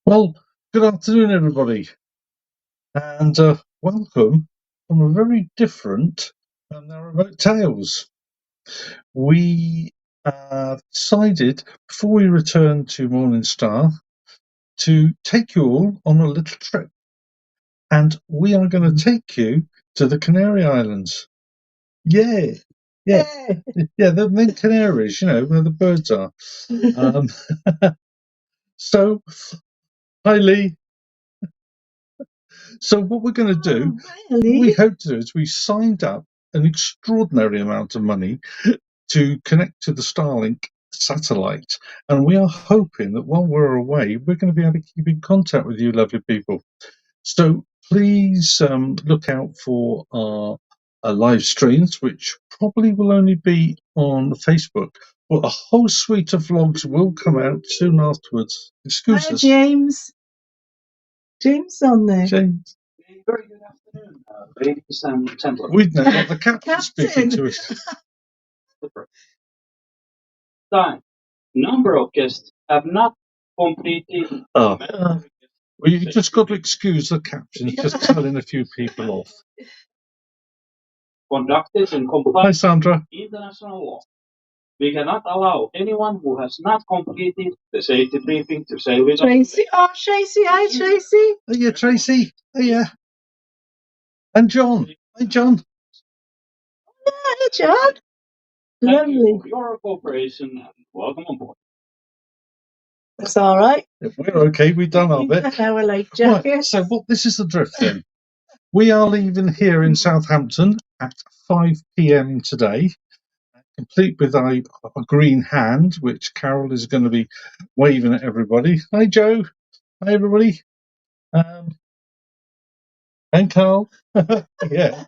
Well, good afternoon, everybody, and welcome from a very different Narrowboat Tales. We decided before we return to Morning Star to take you all on a little trip, and we are going to take you to the Canary Islands. Yeah, yeah, yeah, the mint canaries, where the birds are. Um, so, hi Lee. So what we're going to do, what we hope to do is we signed up an extraordinary amount of money to connect to the Starlink satellite. And we are hoping that while we're away, we're going to be able to keep in contact with you lovely people. So please look out for our live streams, which probably will only be on Facebook. But a whole suite of vlogs will come out soon afterwards. Excuse us. James. James on there. James. Very good afternoon, ladies and gentlemen. We've now got the captain speaking to us. Time. Number of guests have not completed. Well, you just got to excuse the captain just telling a few people off. Conducted in Hi, compliance Sandra. with international law. We cannot allow anyone who has not completed the safety briefing to sail with us. Tracy. Oh, Tracy. Hi, Tracy. Oh, yeah, Tracy. Oh, yeah. And John. Hi, John. Hi, John. Thank you Lovely. for your cooperation and welcome on board. That's all right. If we're okay, we've done our bit. Our life Right, jackets. so this is the drift then. We are leaving here in Southampton at 5 p.m. today, complete with a green hand, which Carol is going to be waving at everybody. Hi, Joe. Hi, everybody. And Carl. Yeah.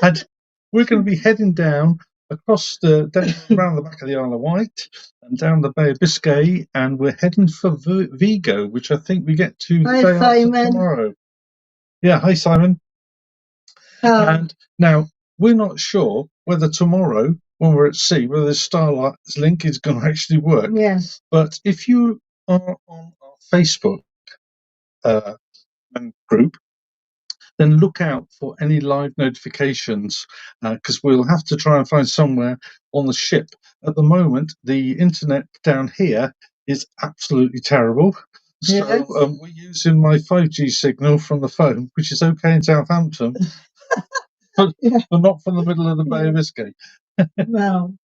And we're going to be heading down across down around the back of the Isle of Wight and down the Bay of Biscay, and we're heading for Vigo, which I think we get to the day after tomorrow. Yeah, hi Simon. And now we're not sure whether tomorrow, when we're at sea, whether the Starlink is going to actually work. Yes. But if you are on our Facebook group, then look out for any live notifications, because we'll have to try and find somewhere on the ship. At the moment, the internet down here is absolutely terrible. So we're using my 5G signal from the phone, which is okay in Southampton, but not from the middle of the Bay of Biscay. No.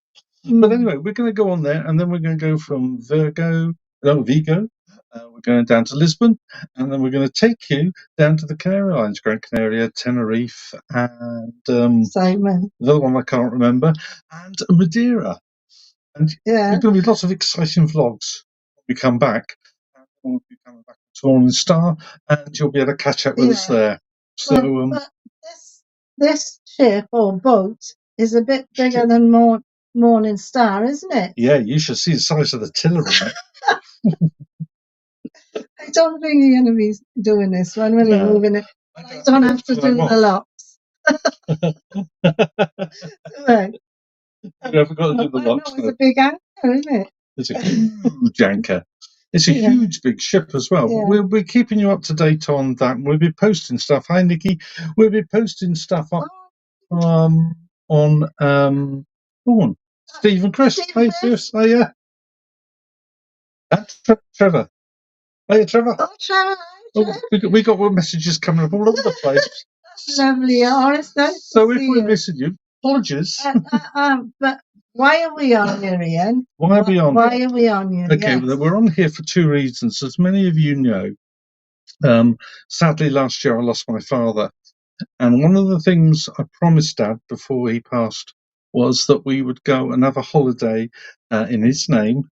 But anyway, we're going to go on there, and then we're going to go from Vigo. We're going down to Lisbon, and then we're going to take you down to the Canary Islands, Gran Canaria, Tenerife, and Simon. the other one I can't remember, and Madeira. And there's going to be lots of exciting vlogs when we come back. And we'll be coming back to Morning Star, and you'll be able to catch up with us there. So, but this ship or boat is a bit bigger than Morning Star, isn't it? Yeah, you should see the size of the tiller in it. I don't think you're going to be doing this one when you're moving it. I don't have to do the locks. Right. I forgot to do the locks. It's a big anchor, isn't it? It's a huge anchor. It's a huge, big ship as well. Yeah. We'll be keeping you up to date on that. We'll be posting stuff. Hi, Nikki. We'll be posting stuff up on Steve and Chris. Hi, Chris. Oh, yeah. And Trevor. Hey, Trevor. Oh, Trevor. Oh, we got messages coming up all over the place. Lovely, honest. So if we're missing you, apologies. But why are we on here, Ian? Why are we on? Why are we on here? Okay, well, we're on here for two reasons. As many of you know, sadly last year I lost my father, and one of the things I promised Dad before he passed was that we would go and have a holiday in his name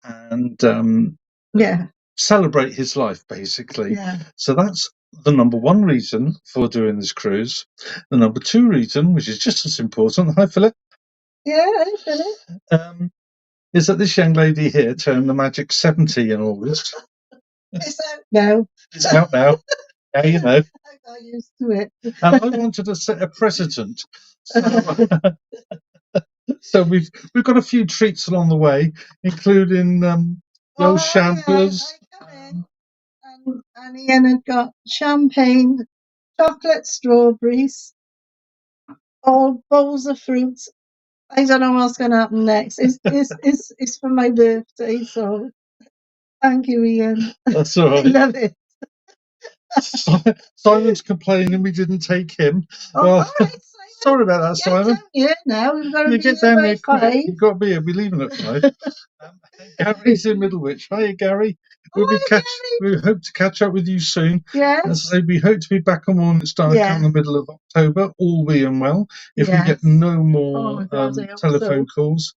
and celebrate his life, basically. Yeah. So that's the number one reason for doing this cruise. The number two reason, which is just as important, hi Philip. Yeah, hi Philip. Is that this young lady here turned the magic 70 in August. It's out now. It's out now. Now you know. I got used to it. And I wanted to set a precedent. So we've got a few treats along the way, including those shampoos. And Ian had got champagne, chocolate strawberries, all bowls of fruits. I don't know what's going to happen next. It's for my birthday, so thank you, Ian. That's all I right. love it. Simon's complaining we didn't take him. Oh, Well, all right, Simon. sorry about that, Get Simon. down here now. We've got to You be get here down by here quick. 5. You've got to be here. We're leaving at 5. Gary's in Middlewich. Hiya, Gary. Oh, hi, We hope to catch up with you soon. Yes. As I say, we hope to be back on Morning Star Yeah. in the middle of October, all being well. If we get Yes. no Oh, more my God, I hope telephone so. calls.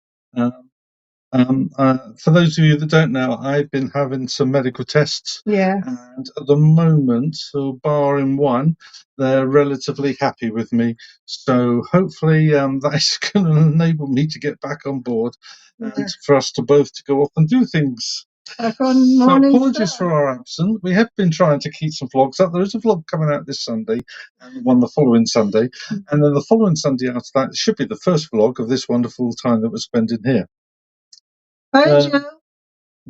For those of you that don't know, I've been having some medical tests, Yeah. and at the moment, so barring one, they're relatively happy with me. So hopefully, that's going to enable me to get back on board Yeah. and for us to both to go off and do things. Back on So Morning apologies Star. for our absence. We have been trying to keep some vlogs up. There is a vlog coming out this Sunday and one the following Sunday. And then the following Sunday after that should be the first vlog of this wonderful time that we're spending here. Hi, Joe.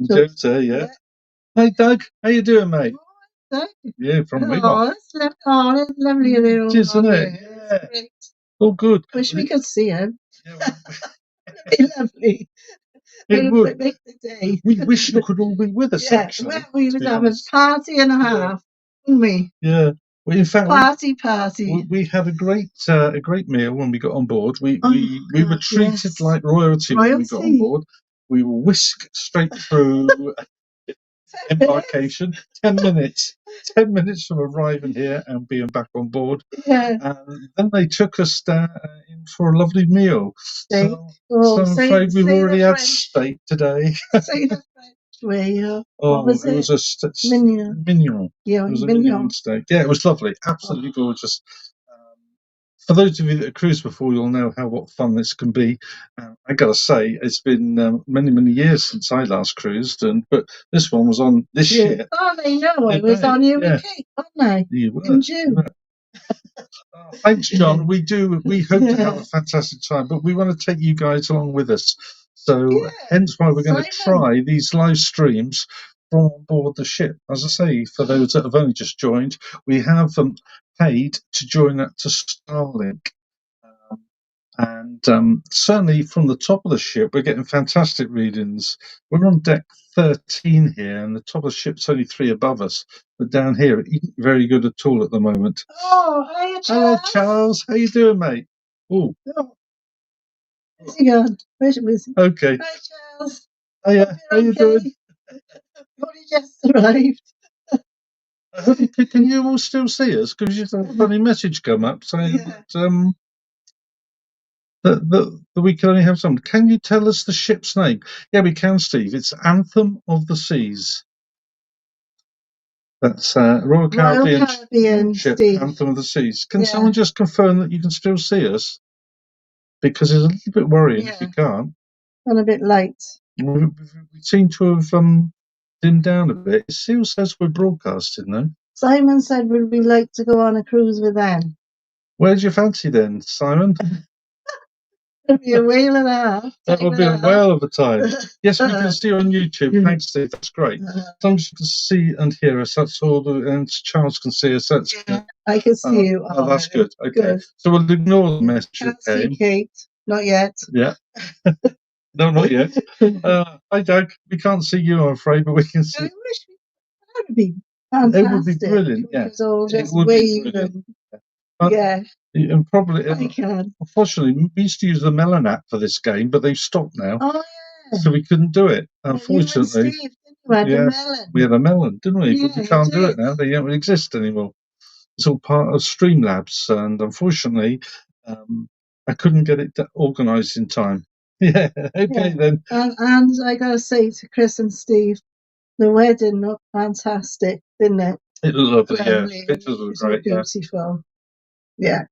Joe's there, yeah. Hey, Doug. How you doing, mate? Doug. Yeah, from Weymouth. Oh, that's lovely of you. Isn't it? Yeah. Great. Oh, good. Wish we could see him. Yeah, Be lovely. it would. Make the day. We wish you could all be with us, Yeah, actually. well, we to would be have honest. a party and a half, wouldn't we? Yeah. Well, in fact, Party. we had a great meal when we got on board. We were God, treated yes. like royalty when we got on Royalty. board. We were whisked straight through embarkation. 10 minutes. 10 minutes from arriving here and being back on board. Yeah. And then they took us in for a lovely meal. Steak. So I'm afraid we've already had steak today. Say the French way. Oh, was it was a mignon. Yeah, It was a mignon. mignon steak. Yeah, it was lovely. Absolutely gorgeous. For those of you that have cruised before, you'll know what fun this can be. I got to say, it's been many years since I last cruised, but this one was on this year. Oh, they know it was on here with Kate, wasn't they? In June. Thanks, John. We hope to have a fantastic time, but we want to take you guys along with us. So hence why we're going to try these live streams from on board the ship. As I say, for those that have only just joined, we have paid to join that to Starlink. And certainly from the top of the ship, we're getting fantastic readings. We're on deck 13 here, and the top of the ship's only 3 above us. But down here, it isn't very good at all at the moment. Oh, hi, Charles. Hello, Charles. How you doing, mate? Oh, where's he gone? Where's he? Okay. Hi, Charles. Hiya. How you doing? Only just arrived. Can you all still see us? Because you had a funny message come up saying that we can only have some. Can you tell us the ship's name? Yeah, we can, Steve. It's Anthem of the Seas. That's Royal Caribbean ship, Steve. Anthem of the Seas. Can someone just confirm that you can still see us? Because it's a little bit worrying if you can't. And a bit late. We seem to have dimmed down a bit. It still says we're broadcasting, though. Simon said would we like to go on a cruise with them? Where's your fancy then, Simon? It'll be a whale and a half. That would be a whale of a time. Yes, we can see you on YouTube. Thanks, Steve. That's great. Sometimes you can see and hear us. That's all. And Charles can see us. That's good. I can see you. Oh, that's good. Okay. Good. So we'll ignore the message that came. See Kate. Not yet. Yeah. No, not yet. Hi, Doug. We can't see you, I'm afraid, but we can see. I wish that would be fantastic. It would be brilliant. Yeah. It would be brilliant. And probably, I can. Unfortunately, we used to use the Melon app for this game, but they've stopped now. Oh, yeah. So we couldn't do it. Unfortunately, Steve, we had a melon. We had a melon, didn't we? Yeah, but we can't do it now. They don't exist anymore. It's all part of Streamlabs, and unfortunately, I couldn't get it organised in time. Yeah, okay then. And I gotta say to Chris and Steve, the wedding looked fantastic, didn't it? It was lovely, yeah. Pictures were great, beautiful. Yeah.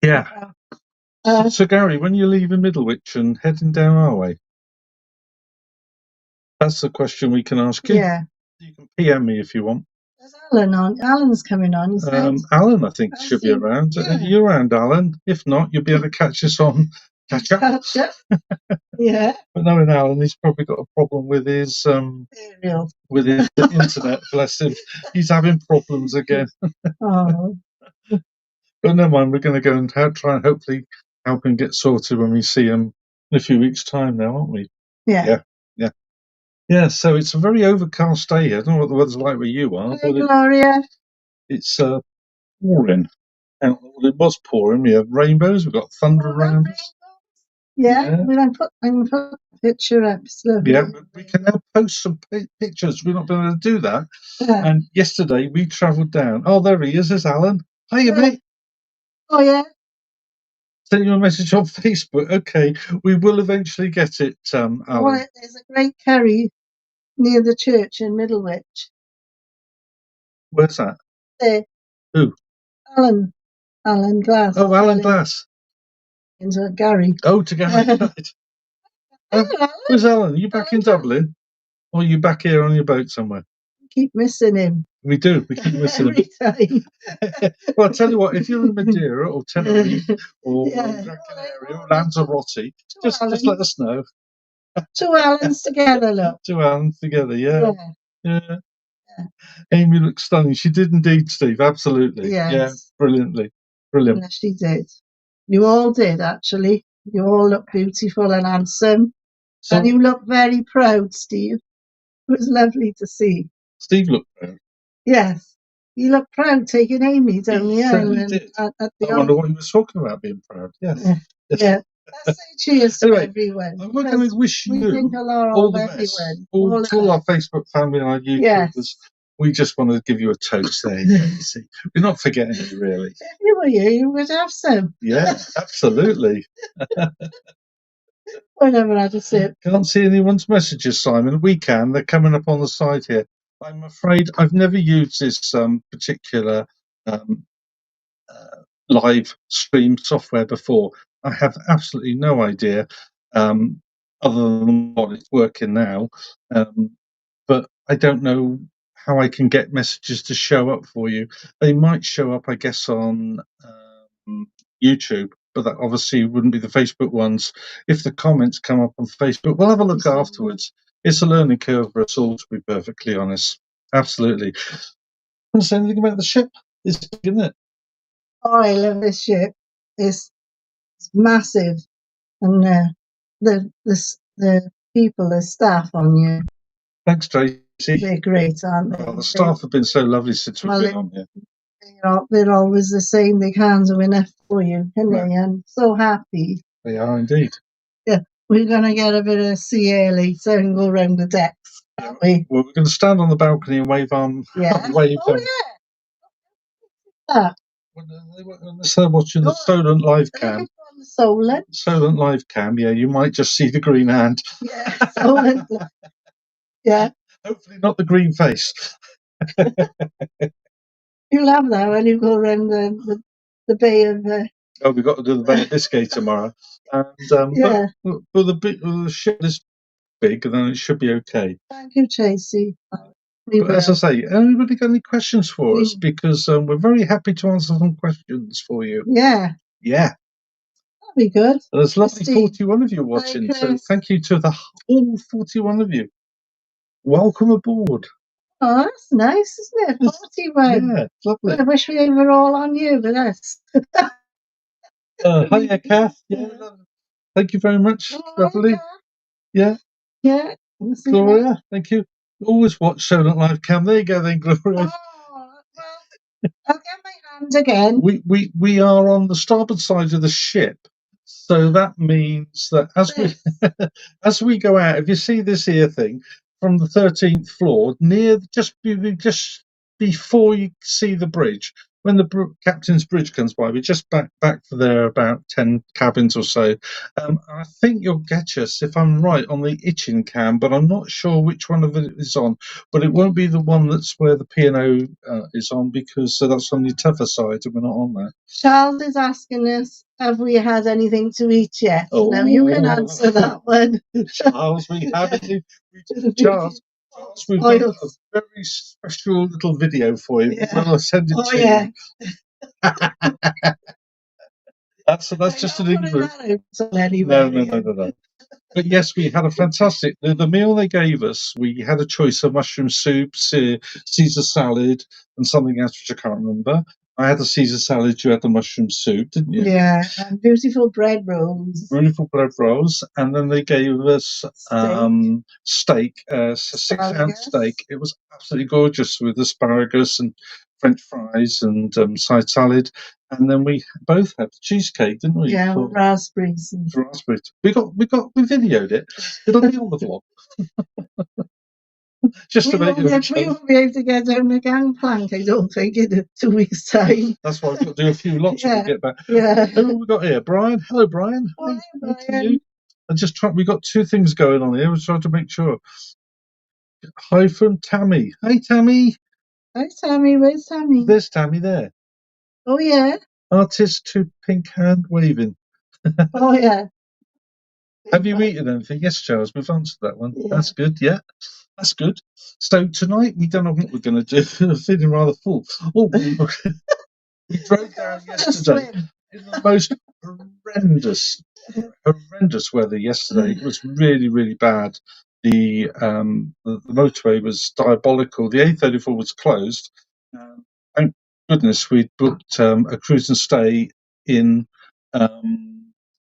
Yeah. So Gary, when you leaving Middlewich and heading down our way? That's the question we can ask you. Yeah. You can PM me if you want. There's Alan on. Alan's coming on. He said. Alan, I think, should be around. Are you around, Alan? If not, you'll be able to catch us on catch up. Catch up. Yeah. But knowing Alan, he's probably got a problem with his Ariel. with his internet. Bless him, he's having problems again. Oh, But never mind, we're going to go and try and hopefully help him get sorted when we see him in a few weeks' time now, aren't we? yeah. Yeah, so it's a very overcast day here. I don't know what the weather's like where you are, Hi, but Gloria. it's pouring. Well, it was pouring. We have rainbows, we've got thunder around us. Yeah, Yeah. well, I can put a picture up. It's lovely. Yeah, but we can now post some pictures. We're not been able to do that. Yeah. And yesterday we travelled down. Oh, there he is. There's Alan. Hiya, Yeah. mate. Oh, yeah. Send you a message on Facebook. Okay, we will eventually get it, Alan. Well, there's a great curry near the church in Middlewich. Where's that? There. Who? Alan Glass. Oh, Alan Glass. Into Gary. Oh, to Gary. Right. Hello, Alan. Where's Alan? Are you back in Dublin? Or are you back here on your boat somewhere? Keep missing him. We do. We keep missing him. Every time. Well, I'll tell you what, if you're in Madeira or Tenerife or Yeah. Gran Canaria or Lanzarote, just let us know. 2 Allens together, look. 2 Allens together, yeah. Yeah. Amy looks stunning. She did indeed, Steve. Absolutely. Yes. Yeah, brilliantly. Brilliant. Yes, she did. You all did, actually. You all look beautiful and handsome. So, and you look very proud, Steve. It was lovely to see. Steve looked proud. Yes. You look proud taking Amy down the island. Did. At the I wonder what he was talking about being proud. Yes. Yeah. Let's say cheers Anyway, to everyone. We're going to wish we you think a lot all of the everyone. best. All our Facebook family and our YouTubers. Yes. We just want to give you a toast there. You see, we're not forgetting you, really. If you were here, you would have some. Yeah, absolutely. I never had a sip. Can't see anyone's messages, Simon. We can. They're coming up on the side here. I'm afraid I've never used this particular live stream software before. I have absolutely no idea, other than what it's working now. But I don't know how I can get messages to show up for you. They might show up, I guess, on YouTube, but that obviously wouldn't be the Facebook ones. If the comments come up on Facebook, we'll have a look afterwards. It's a learning curve for us all, to be perfectly honest. Absolutely. Want to say anything about the ship? It's big, isn't it? Oh, I love this ship. It's massive, and the people, the staff on you. Thanks, Tracy. They're great, aren't they? Well, the staff have been so lovely since we've been on here. They're always the same. They can't do enough for you, can they? I'm so happy. They are indeed. Yeah, we're going to get a bit of sea air later and go round the decks, aren't we? Well, we're going to stand on the balcony and wave wave them. Yeah. Unless they're watching the Solent live cam. Solent live cam, yeah, you might just see the green hand. Yeah, Solent. Yeah. Hopefully not the green face. You'll have that when you go around the Bay of... Oh, we've got to do the Bay of Biscay tomorrow. And, yeah. But the ship is big, and then it should be okay. Thank you, Tracy. But as I say, anybody got any questions for us? Because we're very happy to answer some questions for you. Yeah. Yeah. That'd be good. And there's lovely 41 of you watching, so thank you to all 41 of you. Welcome aboard. Oh, that's nice, isn't it? 41. Yeah, it's lovely. I wish we were all on you, but that's... Hiya, Kath. Yeah. Thank you very much. Lovely. Yeah. Yeah. Gloria, thank you. Always watch Solent Live Cam. There you go then, Gloria. Oh, well, I'll get my hand again. We are on the starboard side of the ship. So that means that as we go out, if you see this here thing from the 13th floor, just before you see the bridge, when the captain's bridge comes by, we're just back for there about 10 cabins or so. I think you'll catch us, if I'm right, on the Itchin cam, but I'm not sure which one of it is on. But it won't be the one that's where the P&O is on, because that's on the tougher side, and we're not on that. Charles is asking us, have we had anything to eat yet? Oh. Now you can answer that one. Charles, we haven't. Charles, we've got a very special little video for you. Yeah. I'll send it to you. That's just an in-group. Anyway. No. But yes, we had a fantastic. The meal they gave us, we had a choice of mushroom soup, Caesar salad, and something else which I can't remember. I had the Caesar salad. You had the mushroom soup, didn't you? Yeah, and beautiful bread rolls. Beautiful bread rolls, and then they gave us steak, 6-ounce steak. It was absolutely gorgeous with asparagus and French fries and side salad. And then we both had the cheesecake, didn't we? Yeah, with raspberries. Raspberries. We videoed it. It'll be on the vlog. Just to make you. We won't be able to get down the gangplank, I don't think, in 2 weeks' time. That's why I've got to do a few lots when we get back. Yeah. Who have we got here? Brian. Hello, Brian. Hi, Brian. Brian. We got two things going on here. We're trying to make sure. Hi from Tammy. Hey, Tammy. Hi, Tammy. Where's Tammy? There's Tammy there. Oh, yeah. Artist to pink hand waving. Oh, yeah. Have you eaten anything? Yes, Charles, we've answered that one. Yeah. That's good, yeah. That's good. So tonight we don't know what we're going to do. I'm feeling rather full. Oh, we drove down yesterday in the most horrendous weather yesterday. It was really, really bad. The motorway was diabolical. The A34 was closed. Thank goodness we'd booked a cruise and stay in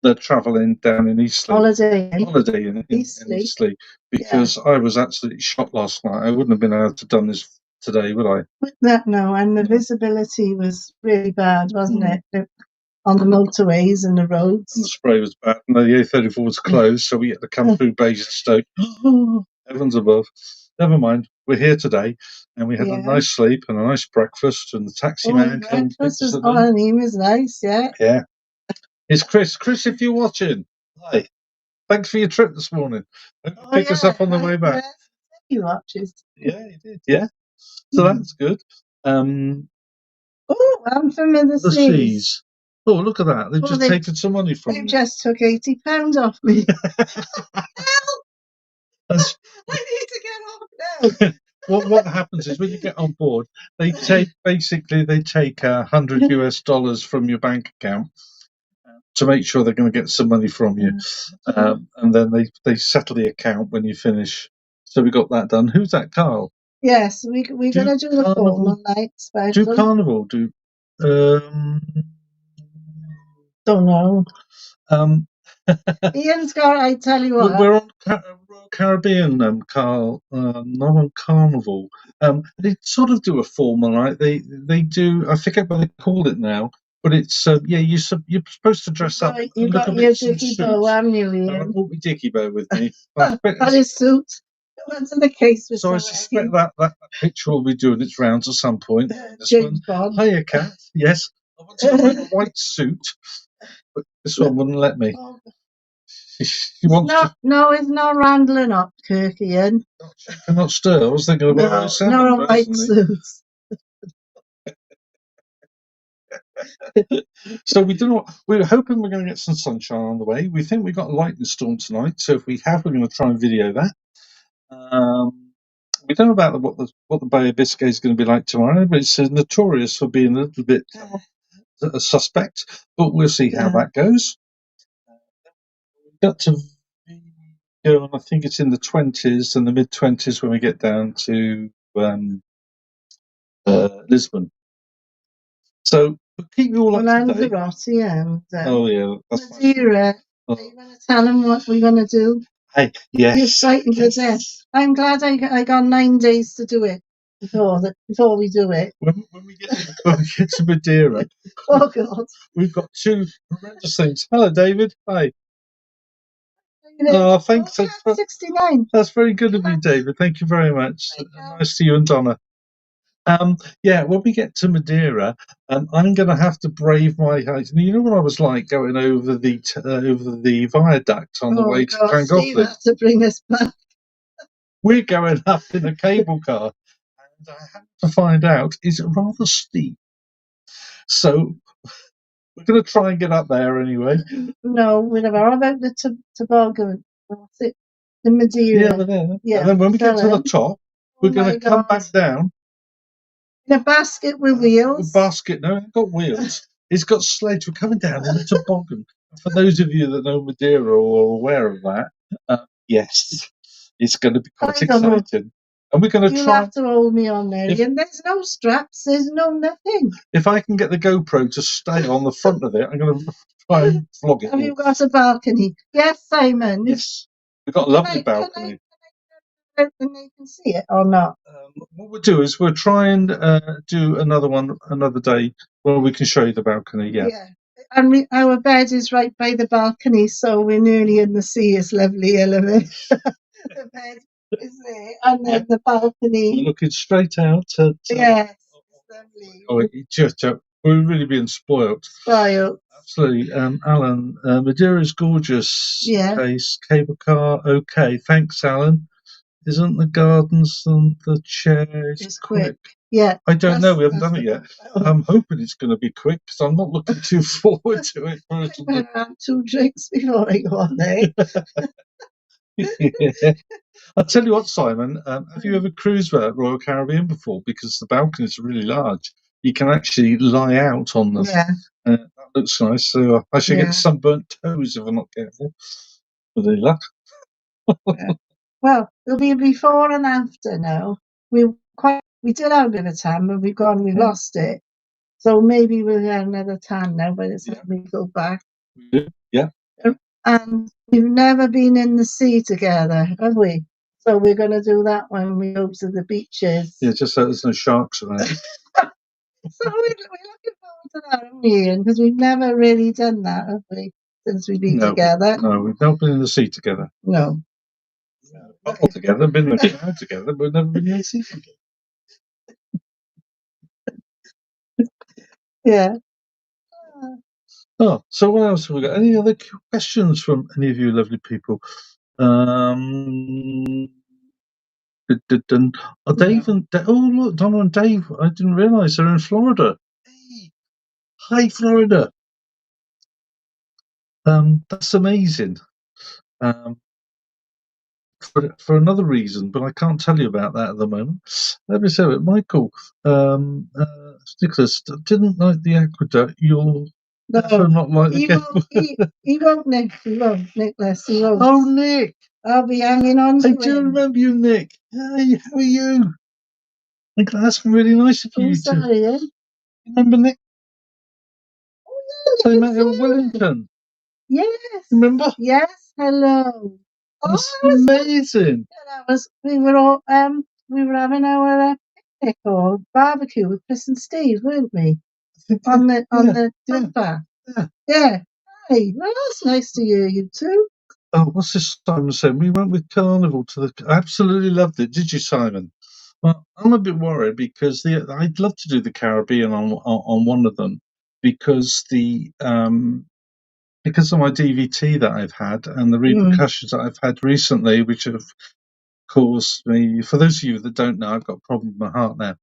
the travelling down in Eastleigh. Holiday in Eastleigh, because I was absolutely shocked last night. I wouldn't have been able to have done this today, would I? No, and the visibility was really bad, wasn't it? On the motorways and the roads. And the spray was bad. No, the A34 was closed, so we had to come through Basingstoke. Heavens above. Never mind. We're here today, and we had a nice sleep and a nice breakfast, and the taxi man came. Breakfast was on, he was nice, yeah. Yeah. It's Chris. Chris, if you're watching, hi. Thanks for your trip this morning. Pick us up on the way back. Yeah. He watches. Yeah, he did. Yeah. So that's good. I'm from the Seas. Oh, look at that. They've just taken some money from me. They just took £80 off me. I need to get off now. What happens is when you get on board, they take $100 US from your bank account to make sure they're going to get some money from you, and then they settle the account when you finish. So we got that done. Who's that, Carl? Yes, we're going to do the formal night special. Do Carnival? Don't know. Ian's got. I tell you what. We're on Royal Caribbean, Carl. Not on Carnival. They sort of do a formal night. They do. I forget what they call it now. But it's you're supposed to dress up. You got your dicky bow, haven't you, Ian? I brought my dicky bow with me. Got his suit. Went to the case with. So I suspect that picture will be doing its rounds at some point. James Bond. Hiya, Cat. Yes, I wanted to wear a white suit, but this one wouldn't let me. No, it's not rambling up, Kirk, Ian. She cannot stir. I was thinking about no white suits. So we don't know. We're hoping we're going to get some sunshine on the way. We think we've got a lightning storm tonight. So if we have, we're going to try and video that. We don't know about what the Bay of Biscay is going to be like tomorrow, but it's notorious for being a little bit suspect. But we'll see how that goes. We've got to go, and I think it's in the 20s and the mid-20s when we get down to Lisbon. So we'll keep you all up to date. And oh yeah, that's Madeira. Are you going to tell them what we're going to do? Hey, yes. You're frightened to death. I'm glad I got 9 days to do it before we do it. When we get to Madeira, oh God, we've got 2 horrendous things. Hello, David. Hi. Oh, thanks. 69. That's very good of you, David. Thank you very much. Nice to you and Donna. When we get to Madeira, I'm going to have to brave my height. You know what I was like going over the viaduct on the way to Llangollen? To bring us back. We're going up in a cable car, and I have to find out it's rather steep. So we're going to try and get up there anyway. No, whatever. How about the toboggan? What's it? The Madeira. Yeah, we're there. Yeah. And then when we get to the top, we're going to come back down. In a basket with wheels. A basket, no, it's got wheels. It's got sledge. We're coming down in a toboggan. For those of you that know Madeira or are aware of that, yes, it's going to be quite I don't know. exciting. And we're going to You'll try. have to hold me on there, Ian. There's no straps. There's no nothing. If I can get the GoPro to stay on the front of it, I'm going to try and vlog it. Have you got a balcony? Yes, Simon. Yes, we've got a lovely balcony. And they can see it or not? What we'll do is we'll try and do another one another day where we can show you the balcony. Yeah. And our bed is right by the balcony, so we're nearly in the sea. It's lovely, Element. The bed is there, and then the balcony. We're looking straight out at. Yes, it's lovely. Oh, we're really being spoilt. Spoiled. Absolutely. Alan, Madeira is gorgeous. Yeah. Cable car, okay. Thanks, Alan. Isn't the gardens and the chairs quick? Yeah. I don't know. We haven't done it yet. I'm hoping it's going to be quick because I'm not looking too forward to it. I better have 2 drinks before I go on there. Yeah. I'll tell you what, Simon, have you ever cruised at Royal Caribbean before? Because the balconies are really large. You can actually lie out on them. Yeah. That looks nice. So I should get sunburnt toes if I'm not careful. With any luck. Well, there'll be a before and after now. We did have a bit of tan, but we've lost it. So maybe we'll get another tan now by the time we go back. Yeah. And we've never been in the sea together, have we? So we're going to do that when we go to the beaches. Yeah, just so there's no sharks around. So we're looking forward to that, aren't we? Because we've never really done that, have we? Since we've been together. No, we've not been in the sea together. No. Not all together, been in the crowd together, but we've never been in the sea together. Yeah. Oh, so what else have we got? Any other questions from any of you lovely people? Dave and look, Donna and Dave. I didn't realise they're in Florida. Hey, hi, Florida. That's amazing. For another reason, but I can't tell you about that at the moment. Let me say it, Michael. Nicholas didn't like the aqueduct. You'll not like the he won't, Nick. He won't, Nicholas. He won't. Oh, Nick. I'll be hanging on to him. I do remember you, Nick. Hey, how are you? That's really nice of you to. Remember Nick? Oh, yeah, met at Wellington. Yes. Remember? Yes. Hello. That's amazing. We were having our picnic or barbecue with Chris and Steve, weren't we? On the sofa. Yeah. Hey, well, that's nice to hear you too. Oh, what's this Simon saying? We went with Carnival to I absolutely loved it. Did you, Simon? Well, I'm a bit worried because I'd love to do the Caribbean on one of them because because of my DVT that I've had and the repercussions that I've had recently, which have caused me. For those of you that don't know, I've got a problem with my heart now.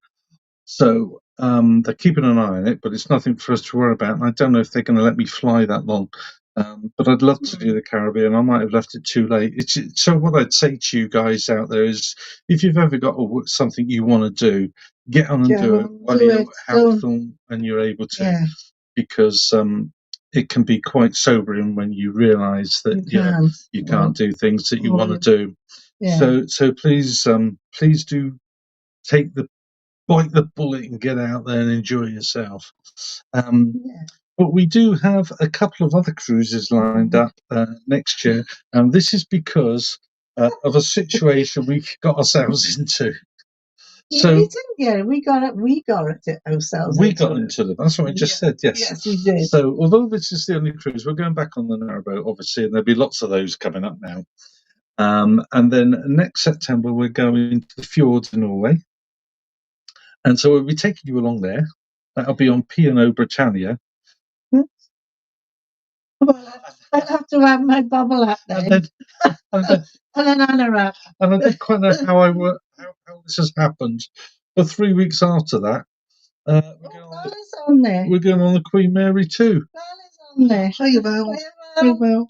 So they're keeping an eye on it, but it's nothing for us to worry about. And I don't know if they're going to let me fly that long. But I'd love to do the Caribbean. I might have left it too late. So what I'd say to you guys out there is, if you've ever got something you want to do, get on and do it while you're healthy and you're able to, because it can be quite sobering when you realise that you can't do things that you want to do. Yeah. So please do bite the bullet and get out there and enjoy yourself. But we do have a couple of other cruises lined up next year, and this is because of a situation we got ourselves into. So we got it ourselves. We got into them. That's what I just said. Yes. Yes, we did. So although this is the only cruise, we're going back on the narrowboat, obviously, and there'll be lots of those coming up now. And then next September we're going to the fjords in Norway. And so we'll be taking you along there. That'll be on P&O Britannia. Well, I'd have to have my bubble hat then. And an anorak. And I don't quite know how this has happened. But 3 weeks after that, we're going on the Queen Mary too. Val is on there. Hey, Val. Hey, Val.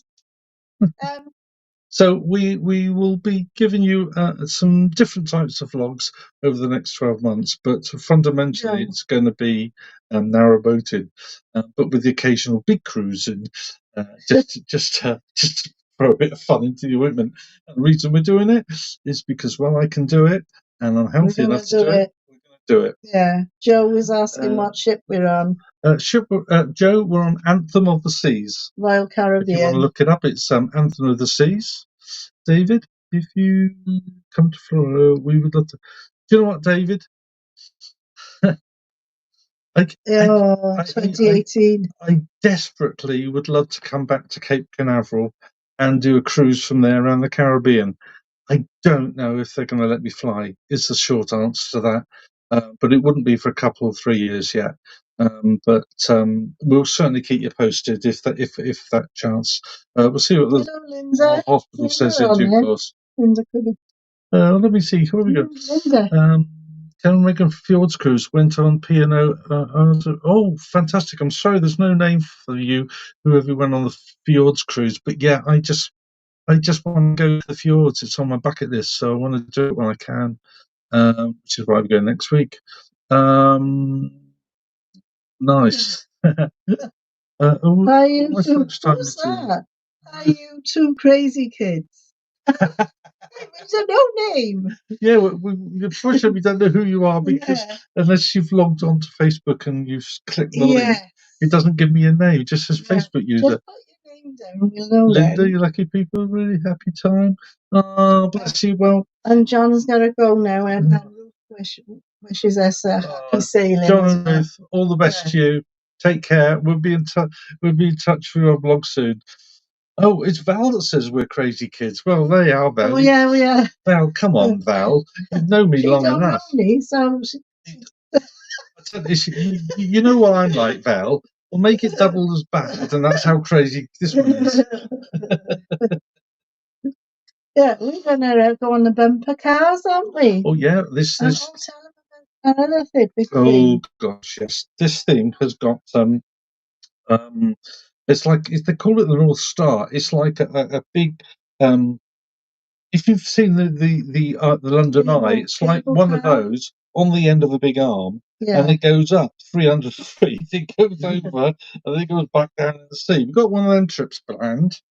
So we will be giving you some different types of vlogs over the next 12 months, but fundamentally Yeah. it's going to be narrow-boated, but with the occasional big cruise, and just to throw a bit of fun into the ointment. And the reason we're doing it is because, well, I can do it, and I'm healthy enough to do it. We're going to do it. Yeah. Joe was asking what ship we're on. Joe, we're on Anthem of the Seas. Royal Caribbean. If you want to look it up, it's Anthem of the Seas. David, if you come to Florida, we would love to. Do you know what, David? 2018. I desperately would love to come back to Cape Canaveral and do a cruise from there around the Caribbean. I don't know if they're going to let me fly, is the short answer to that. But it wouldn't be for a couple or 3 years yet. But we'll certainly keep you posted if that chance. We'll see what the hospital says in due course. Let me see. Where we go? Karen Regan Fjords Cruise went on P&O. Oh, fantastic! I'm sorry, there's no name for you, whoever went on the Fjords Cruise. But yeah, I just want to go to the fjords. It's on my bucket list, so I want to do it when I can. Which is why I'm going next week. Nice. Are you two crazy kids? There's no name. Yeah, unfortunately, we don't know who you are because unless you've logged on to Facebook and you've clicked the link, it doesn't give me a name. It just says Facebook user. Just put your name down. We'll know Linda, you lucky people, really happy time. Oh, bless you. Well, and John's got to go now, and wishes us a happy sailing. John and Ruth, all the best to you. Take care. We'll be in touch. We'll be in touch with your blog soon. Oh, it's Val that says we're crazy kids. Well, there you are, Val. Oh, yeah, we are. Val, come on, Val. You've known me long enough. Me, so you know what I'm like, Val. We'll make it double as bad, and that's how crazy this one is. Yeah, we're gonna go on the bumper cars, aren't we? Oh yeah, this. Another thing. Oh gosh, yes. This thing has got it's like they call it the North Star. It's like a big if you've seen the London Eye, it's like one of those on the end of a big arm, and it goes up 300 feet. It goes over, and then it goes back down in the sea. We've got one of them trips planned.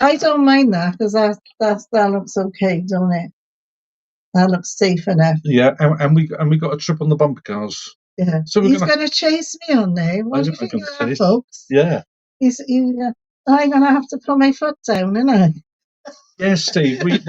I don't mind that because that looks okay, don't it? That looks safe enough. Yeah, and we got a trip on the bumper cars. Yeah, so he's going to chase me on there. What do you think of that, folks? Yeah, I'm going to have to put my foot down, isn't I? Yes, Steve. We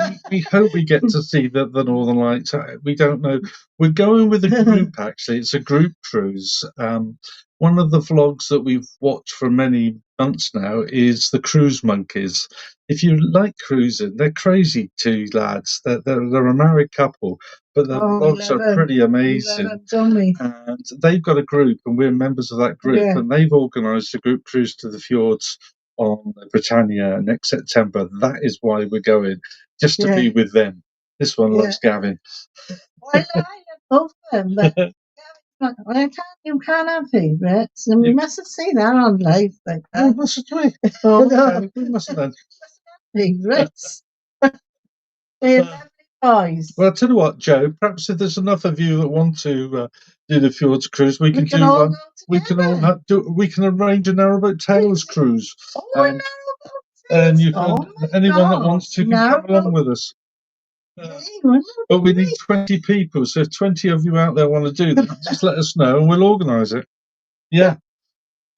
hope we get to see the Northern Lights. We don't know. We're going with a group. Actually, it's a group cruise. One of the vlogs that we've watched for many months now is the Cruise Monkeys. If you like cruising, they're crazy two lads. They're a married couple, but the vlogs are pretty amazing. And they've got a group, and we're members of that group, and they've organised a group cruise to the fjords on Britannia next September. That is why we're going, just to be with them. This one loves Gavin. Well, I love both of them, but you can't have favourites, and we mustn't say that on live like that. Oh, mustn't we? Oh, no, we mustn't then. Favourites. They're lovely boys. Well, I'll tell you what, Joe, perhaps if there's enough of you that want to do the Fjords cruise, we can do one. We can arrange a Narrowboat Tales cruise. And you can, anyone that wants to can come along with us. But we need 20 people, so if 20 of you out there want to do that, just let us know and we'll organise it. Yeah.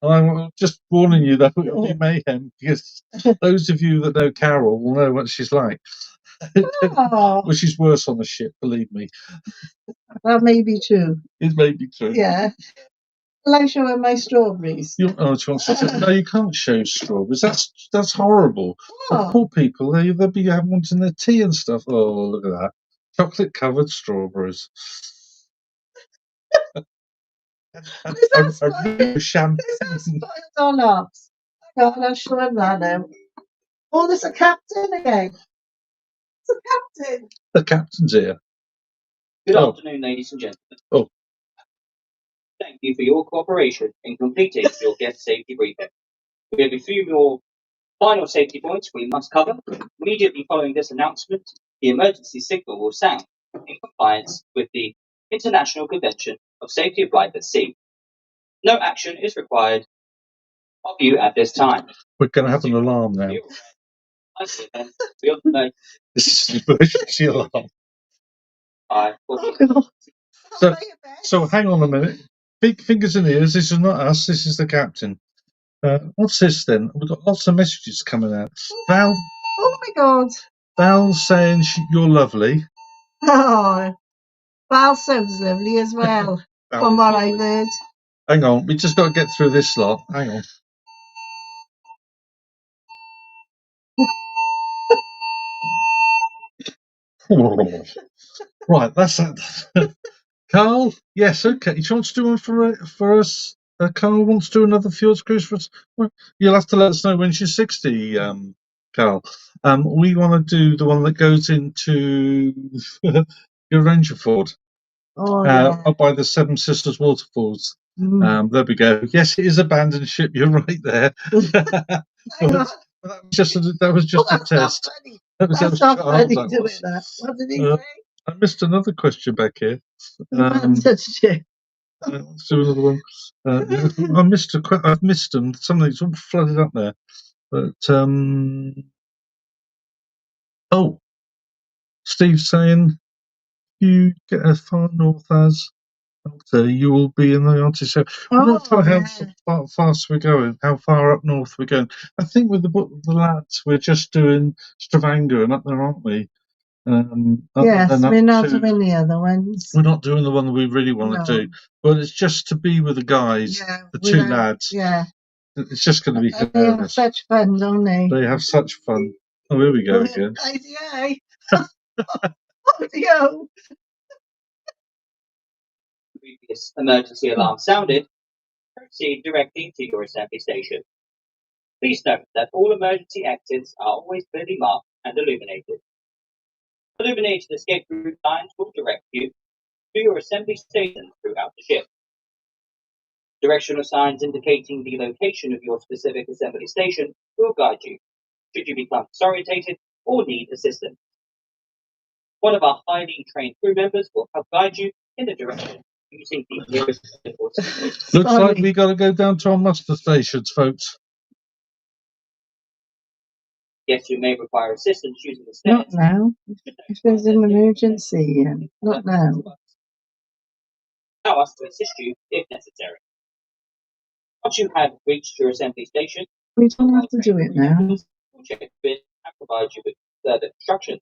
I'm just warning you that it'll be mayhem, because those of you that know Carol will know what she's like. Well, she's worse on the ship, believe me. That may be true. It may be true. Yeah. Will I show her my strawberries? No, you can't show strawberries. That's horrible. The poor people, they'll be wanting their tea and stuff. Oh, look at that. Chocolate covered strawberries. a champagne. God, I'll show him that now. Oh, there's a captain again. It's a captain. The captain's here. Good afternoon, ladies and gentlemen. Oh. Thank you for your cooperation in completing your guest safety briefing. We have a few more Final safety points we must cover. Immediately following this announcement, the emergency signal will sound in compliance with the International Convention of Safety of Life at Sea. No action is required of you at this time. We're going to have an alarm now. This is an emergency alarm. So hang on a minute. Big fingers and ears. This is not us. This is the captain. What's this then? We've got lots of messages coming out. Val. Oh my God. Val saying you're lovely. Oh, Val sounds lovely as well, from what I've heard. Hang on, we just got to get through this lot. Hang on. Right, that's that. Carl, yes, okay. Do you want to do one for us? Carl wants to do another Fjords cruise for us. Well, you'll have to let us know when she's 60, Carl. We want to do the one that goes into Rangerford, up by the Seven Sisters waterfalls. There we go. Yes, it is abandoned ship. You're right there. That was just a test. That's not funny doing that. What did he say? I missed another question back here. Let's do another one. I've missed them. Some of these all flooded up there. But Steve's saying you get as far north as you will be in the Arctic. So we're not sure how fast we're going, how far up north we're going. I think with the lads, we're just doing Stavanger and up there, aren't we? Yes, we're not doing the other ones. We're not doing the one that we really want to do, but it's just to be with the guys, the two lads. Yeah, it's just going to be hilarious. They have such fun, don't they? They have such fun. Oh, here we go again. IDA. Audio. Previous emergency alarm sounded. Proceed directly to your assembly station. Please note that all emergency exits are always clearly marked and illuminated. Illuminated escape route lines will direct you to your assembly station throughout the ship. Directional signs indicating the location of your specific assembly station will guide you should you become disorientated or need assistance. One of our highly trained crew members will help guide you in the direction using the nearest assembly. Looks like we got to go down to our muster stations, folks. Yes, you may require assistance using the stairs. Not now. If there's an emergency, not now. Allow us to assist you if necessary. Once you have reached your assembly station, we don't have to do it now. We'll check it and provide you with further instructions.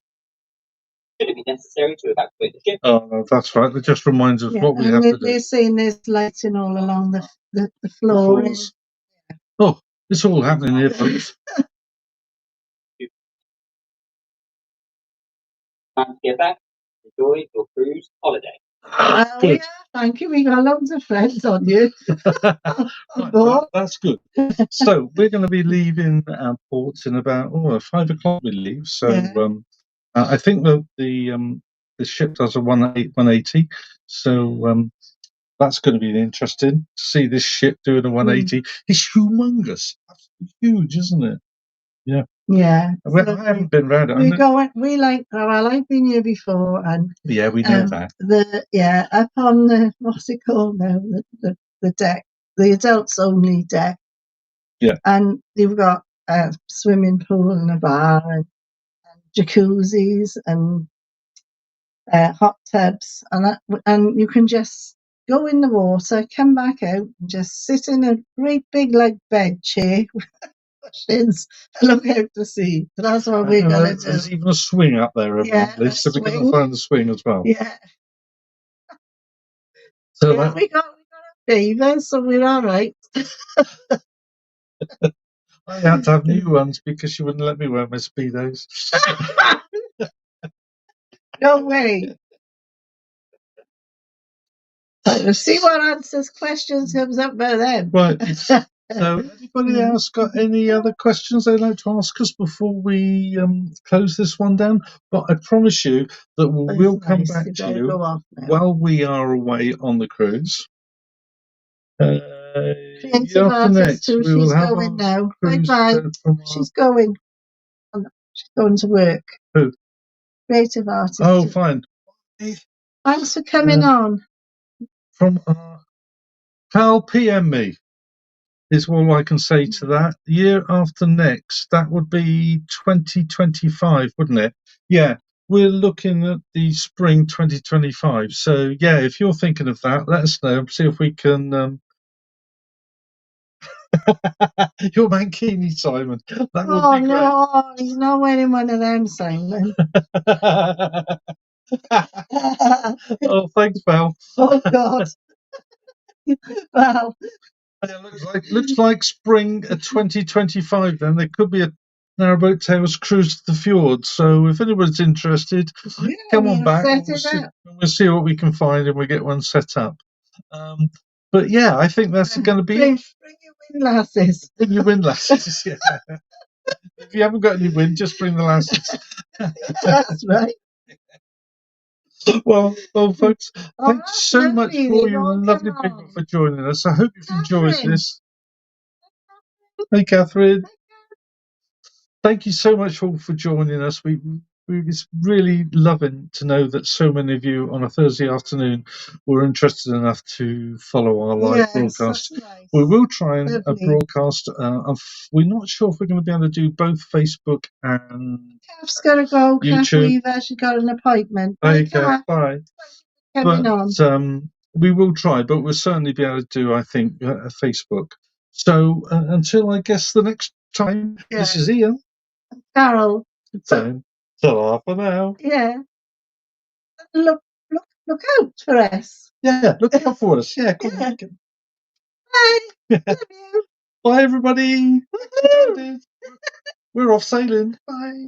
Should it be necessary to evacuate the ship? Oh, no, that's right. It just reminds us what we have to do. They're saying there's lighting all along the floor. Oh, it's all happening here, folks. Time to get back. Enjoy your cruise holiday. Yeah, thank you. We got loads of friends on you. Right, that's good. So we're going to be leaving our ports in about 5 o'clock. We leave. So I think the ship does a 180. So that's going to be interesting to see this ship doing a 180. It's humongous. That's huge, isn't it? Yeah. Yeah. I haven't been around it. I've been here before, and yeah, we know that. Up on the what's it called now? The deck, the adults only deck. Yeah. And you've got a swimming pool and a bar and jacuzzis and hot tubs, and you can just go in the water, come back out, and just sit in a great big bed chair. And look out to sea. That's what we're going to do. There's even a swing up there, apparently. So we're going to find the swing as well. Yeah. So we got a beaver, so we're all right. I had to have new ones because she wouldn't let me wear my Speedos. No way. We'll see what answers questions comes up by then. Right. So, anybody else got any other questions they'd like to ask us before we close this one down? But I promise you that we'll come back to you while we are away on the cruise. Creative after artist next, too. we will She's have going our now. Bye cruise bye. from our- She's going. She's going to work. Who? Creative artist. Oh, too. fine. Thanks for coming on. From our pal PM me is all I can say to that. Year after next, that would be 2025, wouldn't it? Yeah, we're looking at the spring 2025. So yeah, if you're thinking of that, let us know. See if we can. Your mankini, Simon. That would Oh be great. no, he's not wearing one of them, Simon. Oh, thanks, Val. Oh God. Well, Yeah, looks like spring 2025. Then there could be a Narrowboat Tales cruise to the fjord. So if anyone's interested, yeah, come on we'll back. set And we'll, it see, up. and we'll see what we can find, and we'll get one set up. But yeah, I think that's going to be Bring it. your windlasses. Bring your windlasses. Yeah. If you haven't got any wind, just bring the lasses. That's right. Well, folks, Oh, thanks that's so much lovely. for all They've you all lovely come people on. for joining us. I hope you've enjoyed Catherine. this. Hey, Catherine. Thank you so much all for joining us. It's really loving to know that so many of you on a Thursday afternoon were interested enough to follow our live Yes, broadcast. that's nice. We will try and Lovely. broadcast. We're not sure if we're going to be able to do both Facebook and Kath's got to go. Kath YouTube. Weaver, she's got an appointment. Bye, Bye, Kath. bye. Coming on. We will try, but we'll certainly be able to do, I think, Facebook. So until I guess the next time, this is Ian. Carol. Good time. Ta-ra for now. Yeah. Look out for us. Yeah, look out for us. Yeah, come on. Bye. Love you. Bye, everybody. We're off sailing. Bye.